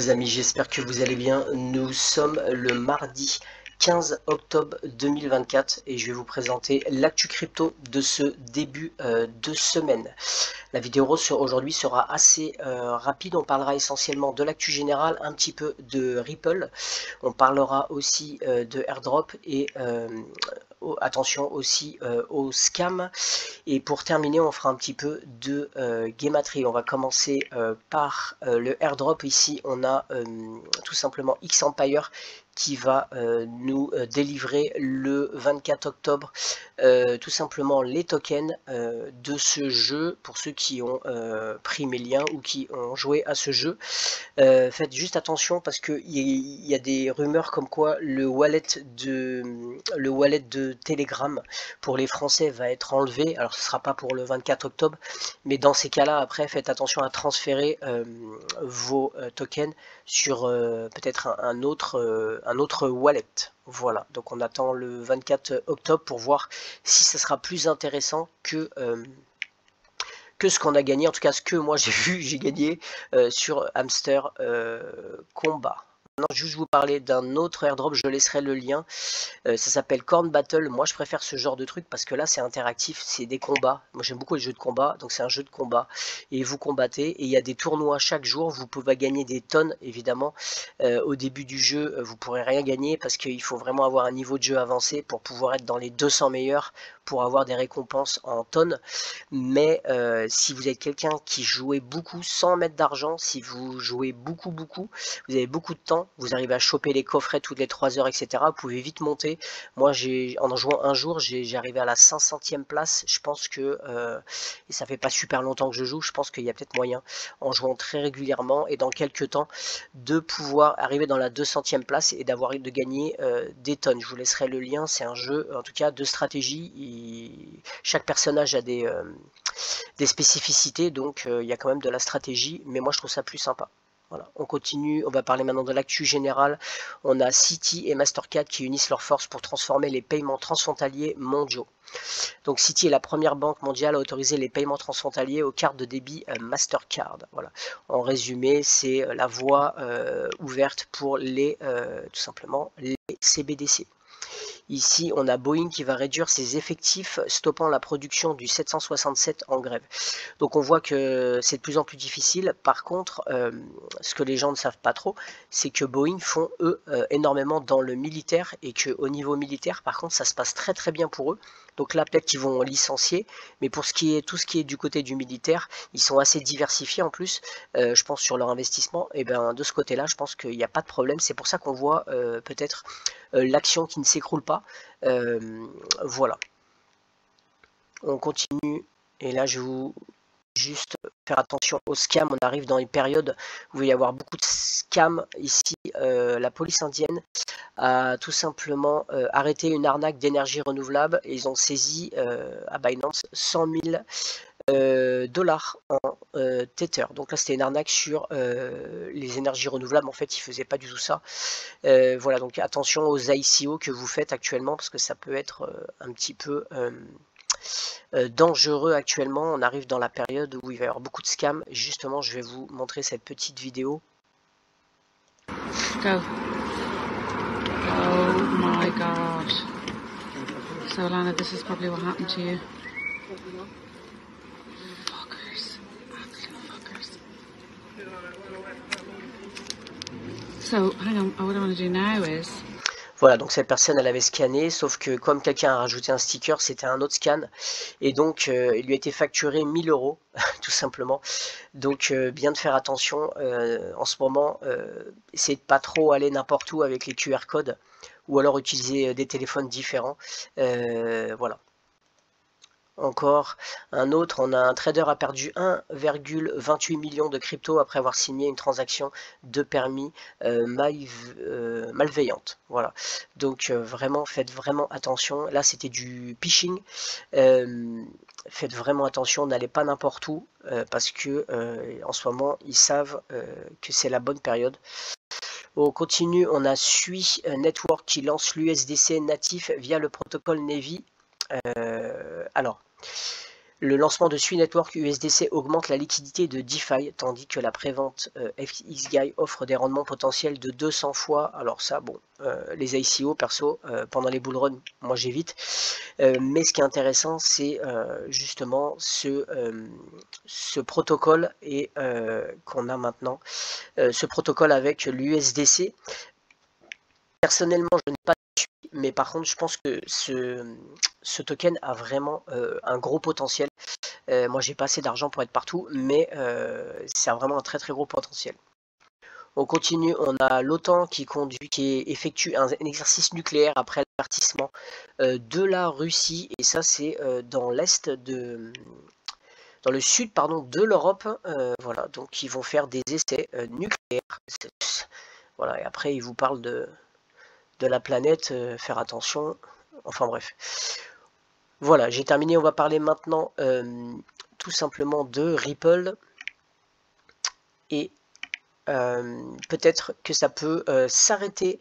les amis, j'espère que vous allez bien. Nous sommes le mardi 15 octobre 2024 et je vais vous présenter l'actu crypto de ce début de semaine. La vidéo aujourd'hui sera assez rapide, on parlera essentiellement de l'actu générale, un petit peu de Ripple, on parlera aussi de airdrop et attention aussi aux scams. Et pour terminer, on fera un petit peu de Gematria. On va commencer par le airdrop. Ici, on a tout simplement X-Empire qui va nous délivrer le 24 octobre tout simplement les tokens de ce jeu pour ceux qui ont pris mes liens ou qui ont joué à ce jeu. Faites juste attention parce qu'il y a des rumeurs comme quoi le wallet de Telegram pour les Français va être enlevé. Alors ce ne sera pas pour le 24 octobre, mais dans ces cas-là, après, faites attention à transférer vos tokens sur peut-être un autre wallet. Voilà, donc on attend le 24 octobre pour voir si ça sera plus intéressant que ce qu'on a gagné, en tout cas ce que moi j'ai gagné sur Hamster Combat. Maintenant, juste vous parler d'un autre airdrop, je laisserai le lien. Ça s'appelle Corn Battle. Moi, je préfère ce genre de truc parce que là, c'est interactif, c'est des combats. Moi, j'aime beaucoup les jeux de combat, donc c'est un jeu de combat et vous combattez. Et il y a des tournois chaque jour. Vous pouvez gagner des tonnes, évidemment. Au début du jeu, vous pourrez rien gagner parce qu'il faut vraiment avoir un niveau de jeu avancé pour pouvoir être dans les 200 meilleurs pour avoir des récompenses en tonnes. Mais si vous êtes quelqu'un qui jouait beaucoup sans mettre d'argent, si vous jouez beaucoup, vous avez beaucoup de temps, vous arrivez à choper les coffrets toutes les 3 heures, etc. Vous pouvez vite monter. Moi, en jouant un jour, j'ai arrivé à la 500e place. Je pense que, et ça fait pas super longtemps que je joue, je pense qu'il y a peut-être moyen, en jouant très régulièrement et dans quelques temps, de pouvoir arriver dans la 200e place et de gagner des tonnes. Je vous laisserai le lien, c'est un jeu, en tout cas, de stratégie. Chaque personnage a des spécificités, donc il y a quand même de la stratégie, mais moi je trouve ça plus sympa. Voilà, on continue, on va parler maintenant de l'actu générale. On a Citi et Mastercard qui unissent leurs forces pour transformer les paiements transfrontaliers mondiaux. Donc Citi est la première banque mondiale à autoriser les paiements transfrontaliers aux cartes de débit Mastercard. Voilà. En résumé, c'est la voie ouverte pour tout simplement les CBDC. Ici, on a Boeing qui va réduire ses effectifs, stoppant la production du 767 en grève. Donc on voit que c'est de plus en plus difficile. Par contre, ce que les gens ne savent pas trop, c'est que Boeing font, eux, énormément dans le militaire et qu'au niveau militaire, par contre, ça se passe très très bien pour eux. Donc là, peut-être qu'ils vont licencier, mais pour tout ce qui est du côté du militaire, ils sont assez diversifiés en plus, je pense, sur leur investissement. Et bien de ce côté-là, je pense qu'il n'y a pas de problème. C'est pour ça qu'on voit peut-être l'action qui ne s'écroule pas. Voilà. On continue. Et là, je vais vous juste faire attention aux scams. On arrive dans une période où il va y avoir beaucoup de scams. Ici, la police indienne a tout simplement arrêté une arnaque d'énergie renouvelable et ils ont saisi à Binance 100 000 dollars en Tether. Donc là, c'était une arnaque sur les énergies renouvelables. En fait, ils ne faisaient pas du tout ça. Voilà, donc attention aux ICO que vous faites actuellement parce que ça peut être un petit peu dangereux actuellement. On arrive dans la période où il va y avoir beaucoup de scams. Justement, je vais vous montrer cette petite vidéo. Go. Oh my god. So Lana, this is probably what happened to you. Fuckers. Absolute fuckers. So, hang on, what I want to do now is... Voilà, donc cette personne, elle avait scanné, sauf que comme quelqu'un a rajouté un sticker, c'était un autre scan. Et donc, il lui a été facturé 1000 €, tout simplement. Donc, bien de faire attention. En ce moment, essayez de pas trop aller n'importe où avec les QR codes. Ou alors utiliser des téléphones différents. Voilà. Encore un autre, on a un trader a perdu 1,28 million de crypto après avoir signé une transaction de permis malveillante. Voilà, donc vraiment, faites vraiment attention. Là, c'était du phishing. Faites vraiment attention, n'allez pas n'importe où parce que en ce moment, ils savent que c'est la bonne période. On continue, on a Sui Network qui lance l'USDC natif via le protocole Navy. Alors, Le lancement de Sui Network USDC augmente la liquidité de DeFi, tandis que la prévente FXGuy offre des rendements potentiels de 200 fois. Alors ça, bon, les ICO, perso, pendant les bull runs, moi j'évite. Mais ce qui est intéressant, c'est justement ce protocole qu'on a maintenant, ce protocole avec l'USDC. Personnellement, je n'ai pas de suivi, mais par contre, je pense que ce token a vraiment un gros potentiel. Moi, j'ai pas assez d'argent pour être partout, mais c'est vraiment un très très gros potentiel. On continue, on a l'OTAN qui effectue un exercice nucléaire après l'avertissement de la Russie, et ça c'est dans le sud de l'Europe. Voilà, donc ils vont faire des essais nucléaires. Voilà, et après ils vous parlent de la planète, faire attention, enfin bref. Voilà, j'ai terminé, on va parler maintenant tout simplement de Ripple, et peut-être que ça peut s'arrêter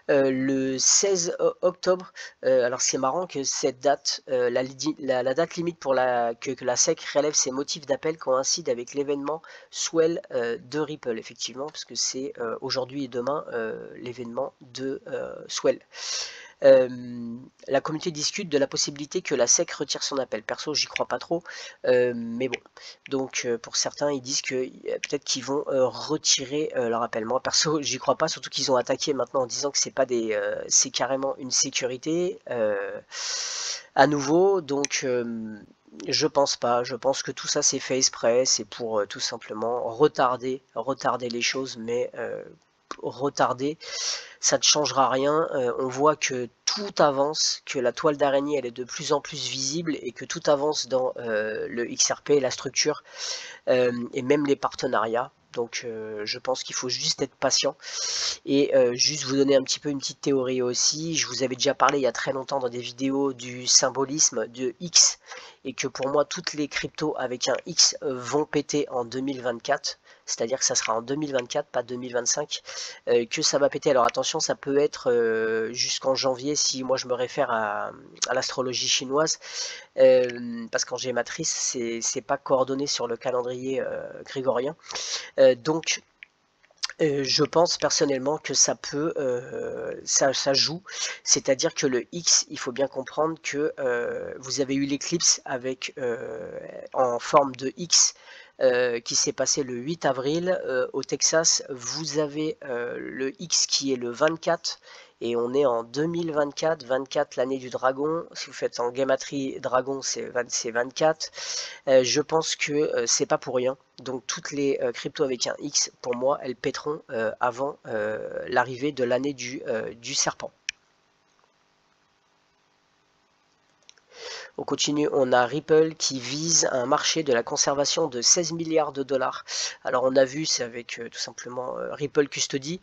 le 16 octobre. Alors c'est marrant que cette date, la date limite pour que la SEC relève ses motifs d'appel coïncide avec l'événement Swell de Ripple, effectivement, parce que c'est aujourd'hui et demain l'événement de Swell. La communauté discute de la possibilité que la SEC retire son appel. Perso, j'y crois pas trop, mais bon. Donc, pour certains, ils disent que peut-être qu'ils vont retirer leur appel. Moi, perso, j'y crois pas, surtout qu'ils ont attaqué maintenant en disant que c'est carrément une sécurité à nouveau. Donc, je pense pas. Je pense que tout ça c'est fait exprès. C'est pour tout simplement retarder les choses, mais retarder, ça ne changera rien. On voit que tout avance, que la toile d'araignée elle est de plus en plus visible, et que tout avance dans le XRP, la structure, et même les partenariats. Donc je pense qu'il faut juste être patient, et juste vous donner un petit peu une petite théorie aussi. Je vous avais déjà parlé il y a très longtemps dans des vidéos du symbolisme de X, et que pour moi toutes les cryptos avec un X vont péter en 2024. C'est-à-dire que ça sera en 2024, pas 2025, que ça va péter. Alors attention, ça peut être jusqu'en janvier, si moi je me réfère à l'astrologie chinoise, parce qu'en gématrice, c'est pas coordonné sur le calendrier grégorien. Donc, je pense personnellement que ça peut, ça joue. C'est-à-dire que le X, il faut bien comprendre que vous avez eu l'éclipse avec en forme de X qui s'est passé le 8 avril au Texas. Vous avez le X qui est le 24, et on est en 2024, 24 l'année du dragon. Si vous faites en gematrie dragon, c'est 24. Je pense que c'est pas pour rien. Donc toutes les cryptos avec un X, pour moi, elles péteront avant l'arrivée de l'année du serpent. On continue, on a Ripple qui vise un marché de la conservation de 16 milliards de dollars. Alors on a vu, c'est avec tout simplement Ripple Custody.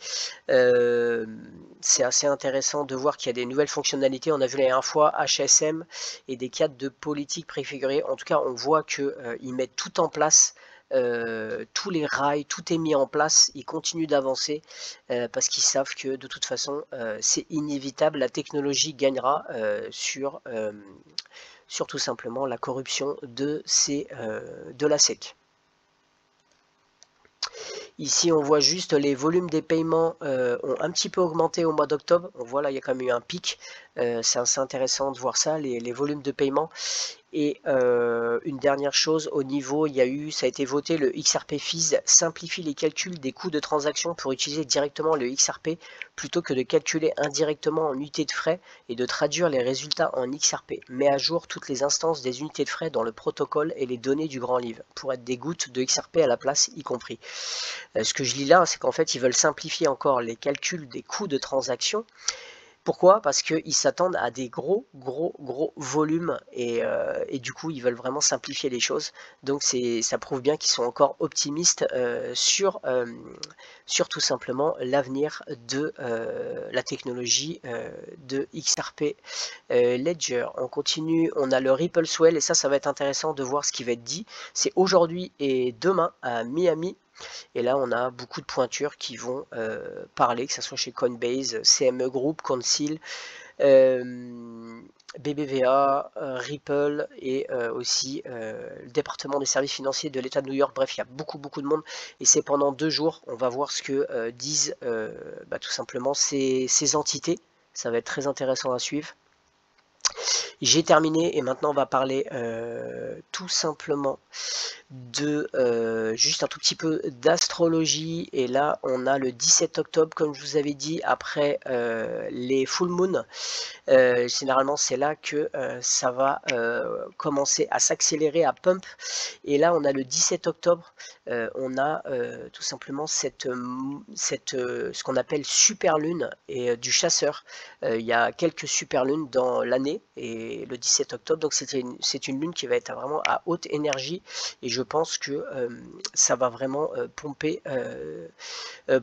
C'est assez intéressant de voir qu'il y a des nouvelles fonctionnalités. On a vu la dernière fois HSM et des cadres de politique préfigurés. En tout cas, on voit qu'ils mettent tout en place. Tous les rails, tout est mis en place, ils continuent d'avancer parce qu'ils savent que de toute façon c'est inévitable, la technologie gagnera sur tout simplement la corruption de la SEC. Ici, on voit juste les volumes des paiements ont un petit peu augmenté au mois d'octobre. On voit là, il y a quand même eu un pic. C'est assez intéressant de voir ça, les volumes de paiement. Et une dernière chose, au niveau, ça a été voté, le XRP Fees simplifie les calculs des coûts de transaction pour utiliser directement le XRP plutôt que de calculer indirectement en unités de frais et de traduire les résultats en XRP. Met à jour toutes les instances des unités de frais dans le protocole et les données du grand livre pour être des gouttes de XRP à la place y compris. Ce que je lis là, c'est qu'en fait, ils veulent simplifier encore les calculs des coûts de transaction. Pourquoi? Parce qu'ils s'attendent à des gros volumes, et du coup ils veulent vraiment simplifier les choses. Donc ça prouve bien qu'ils sont encore optimistes sur tout simplement l'avenir de la technologie de XRP Ledger. On continue, on a le Ripple Swell, et ça va être intéressant de voir ce qui va être dit. C'est aujourd'hui et demain à Miami. Et là, on a beaucoup de pointures qui vont parler, que ce soit chez Coinbase, CME Group, Conseil, BBVA, Ripple et aussi le département des services financiers de l'État de New York. Bref, il y a beaucoup de monde et c'est pendant 2 jours. On va voir ce que disent tout simplement ces entités. Ça va être très intéressant à suivre. J'ai terminé et maintenant on va parler tout simplement de juste un tout petit peu d'astrologie. Et là on a le 17 octobre comme je vous avais dit, après les full moon. Généralement c'est là que ça va commencer à s'accélérer, à pump. Et là on a le 17 octobre, on a tout simplement ce qu'on appelle super lune et du chasseur. Il y a quelques super lunes dans l'année et le 17 octobre, donc c'est une lune qui va être vraiment à haute énergie et je pense que ça va vraiment pomper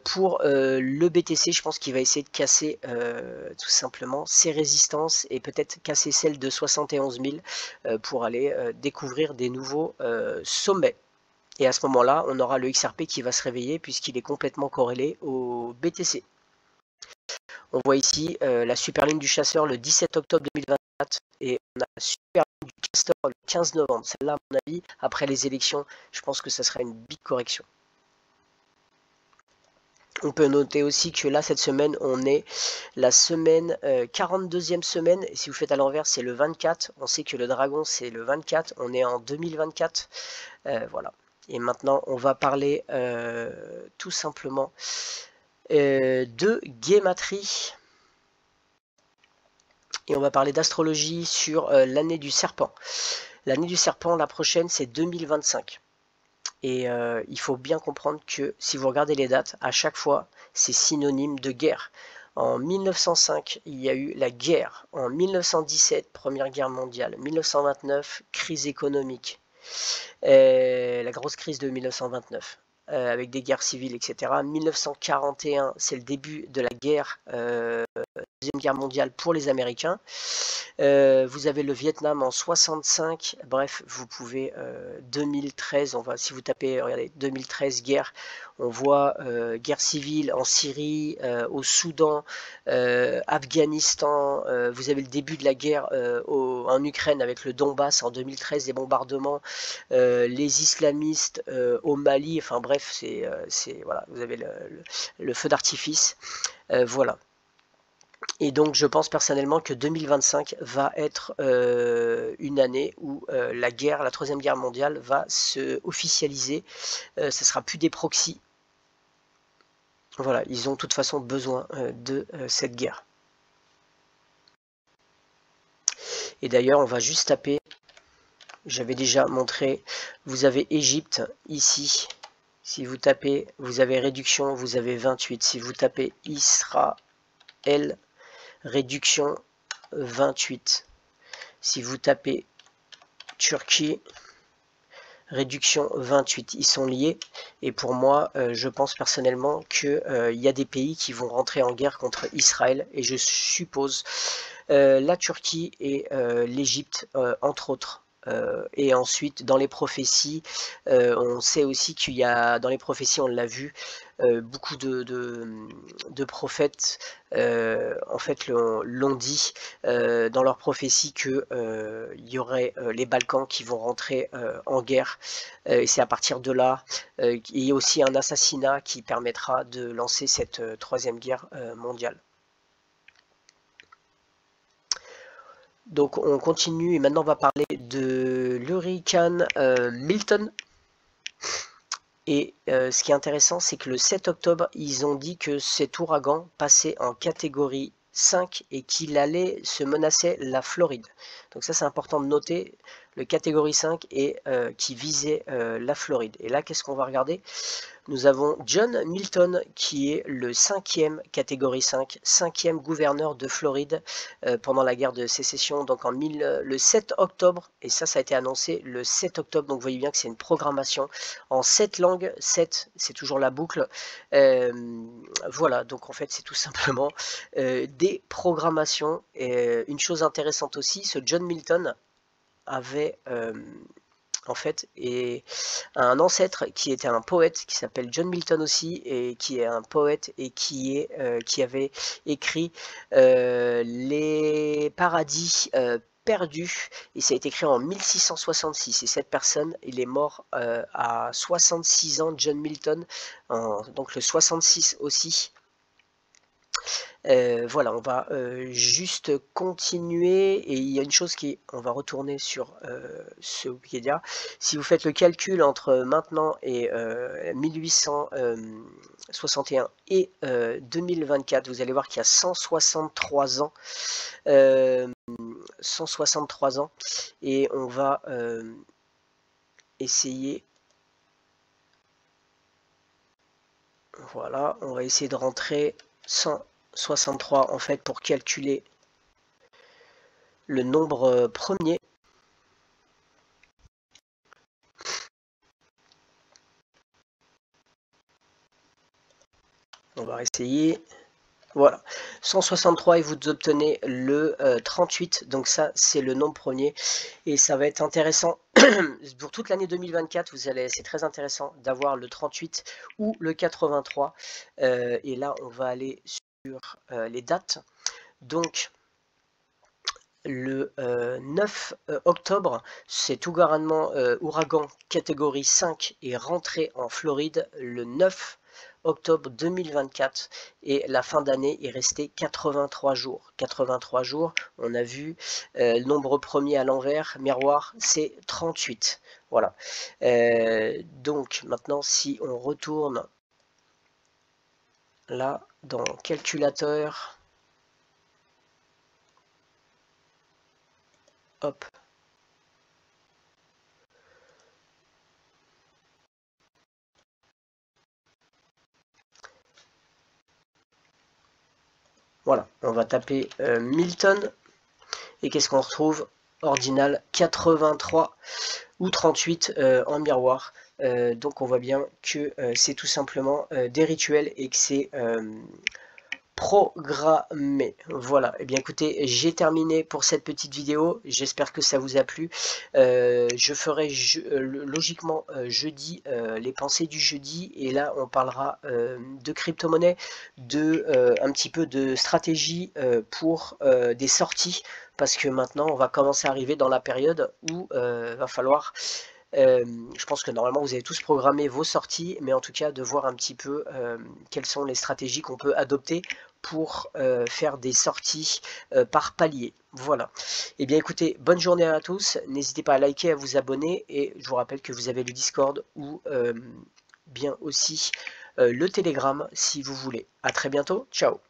pour le BTC. Je pense qu'il va essayer de casser tout simplement ses résistances et peut-être casser celle de 71 000 pour aller découvrir des nouveaux sommets. Et à ce moment-là, on aura le XRP qui va se réveiller puisqu'il est complètement corrélé au BTC. On voit ici la super lune du chasseur le 17 octobre 2024 et on a la super lune du castor le 15 novembre. Celle-là, à mon avis, après les élections, je pense que ça sera une big correction. On peut noter aussi que là, cette semaine, on est la semaine 42e semaine. Et si vous faites à l'envers, c'est le 24. On sait que le dragon, c'est le 24. On est en 2024. Voilà. Et maintenant, on va parler tout simplement de guématrie. Et on va parler d'astrologie sur l'année du serpent. L'année du serpent, la prochaine, c'est 2025. Et il faut bien comprendre que si vous regardez les dates, à chaque fois, c'est synonyme de guerre. En 1905, il y a eu la guerre. En 1917, Première Guerre mondiale. 1929, crise économique. La grosse crise de 1929. Avec des guerres civiles, etc. 1941, c'est le début de la guerre, Deuxième Guerre mondiale pour les Américains. Vous avez le Vietnam en 65. Bref, vous pouvez 2013. Si vous tapez, regardez, 2013 guerre, on voit guerre civile en Syrie, au Soudan, Afghanistan. Vous avez le début de la guerre en Ukraine avec le Donbass en 2013, les bombardements, les islamistes au Mali. Enfin bref, voilà, vous avez le feu d'artifice. Voilà. Et donc je pense personnellement que 2025 va être une année où la troisième guerre mondiale va se officialiser. Ce sera plus des proxys. Voilà, ils ont de toute façon besoin de cette guerre. Et d'ailleurs, on va juste taper, j'avais déjà montré, vous avez Égypte ici. Si vous tapez, vous avez réduction, vous avez 28. Si vous tapez Israël, réduction 28. Si vous tapez Turquie, réduction 28. Ils sont liés et pour moi, je pense personnellement qu'il y a des pays qui vont rentrer en guerre contre Israël et je suppose la Turquie et l'Égypte entre autres. Et ensuite, dans les prophéties, on sait aussi qu'il y a, dans les prophéties, on l'a vu, beaucoup de prophètes, en fait, l'ont dit dans leurs prophéties qu'il y aurait les Balkans qui vont rentrer en guerre. Et c'est à partir de là, il y a aussi un assassinat qui permettra de lancer cette troisième guerre mondiale. Donc on continue et maintenant on va parler de l'hurricane Milton. Et ce qui est intéressant, c'est que le 7 octobre, ils ont dit que cet ouragan passait en catégorie 5 et qu'il allait se menacer la Floride. Donc ça c'est important de noter, le catégorie 5 et qui visait la Floride. Et là qu'est-ce qu'on va regarder? Nous avons John Milton qui est le 5e catégorie 5, 5e gouverneur de Floride pendant la guerre de sécession, donc le 7 octobre, et ça a été annoncé le 7 octobre, donc vous voyez bien que c'est une programmation en 7 langues, 7 c'est toujours la boucle, voilà, donc en fait c'est tout simplement des programmations. Et une chose intéressante aussi, ce John Milton avait en fait, et un ancêtre qui était un poète qui s'appelle John Milton aussi, et qui est un poète et qui avait écrit les paradis perdus, et ça a été écrit en 1666, et cette personne, il est mort à 66 ans, John Milton, donc le 66 aussi. Voilà, on va juste continuer, et il y a une chose on va retourner sur ce Wikipédia. Si vous faites le calcul entre maintenant et 1861 et 2024, vous allez voir qu'il y a 163 ans. 163 ans, et on va essayer. Voilà, on va essayer de rentrer 163 en fait pour calculer le nombre premier. On va essayer. Voilà, 163 et vous obtenez le 38, donc ça c'est le nombre premier, et ça va être intéressant pour toute l'année 2024. C'est très intéressant d'avoir le 38 ou le 83, et là on va aller sur les dates. Donc le 9 octobre, c'est ouragan catégorie 5 est rentré en Floride le 9 octobre 2024, et la fin d'année est restée 83 jours. 83 jours, on a vu le nombre premier à l'envers, miroir, c'est 38. Voilà. Donc maintenant, si on retourne là dans calculateur, hop. Voilà, on va taper Milton, et qu'est-ce qu'on retrouve? Ordinal 83 ou 38 en miroir. Donc on voit bien que c'est tout simplement des rituels, et que c'est programmé. Voilà, et bien écoutez, j'ai terminé pour cette petite vidéo, j'espère que ça vous a plu. Je ferai logiquement jeudi les pensées du jeudi, et là on parlera de crypto-monnaie, un petit peu de stratégie pour des sorties, parce que maintenant on va commencer à arriver dans la période où va falloir je pense que normalement vous avez tous programmé vos sorties, mais en tout cas de voir un petit peu quelles sont les stratégies qu'on peut adopter pour faire des sorties par palier. Voilà. Et bien écoutez, bonne journée à tous, n'hésitez pas à liker, à vous abonner, et je vous rappelle que vous avez le Discord ou bien aussi le Telegram si vous voulez. À très bientôt, ciao.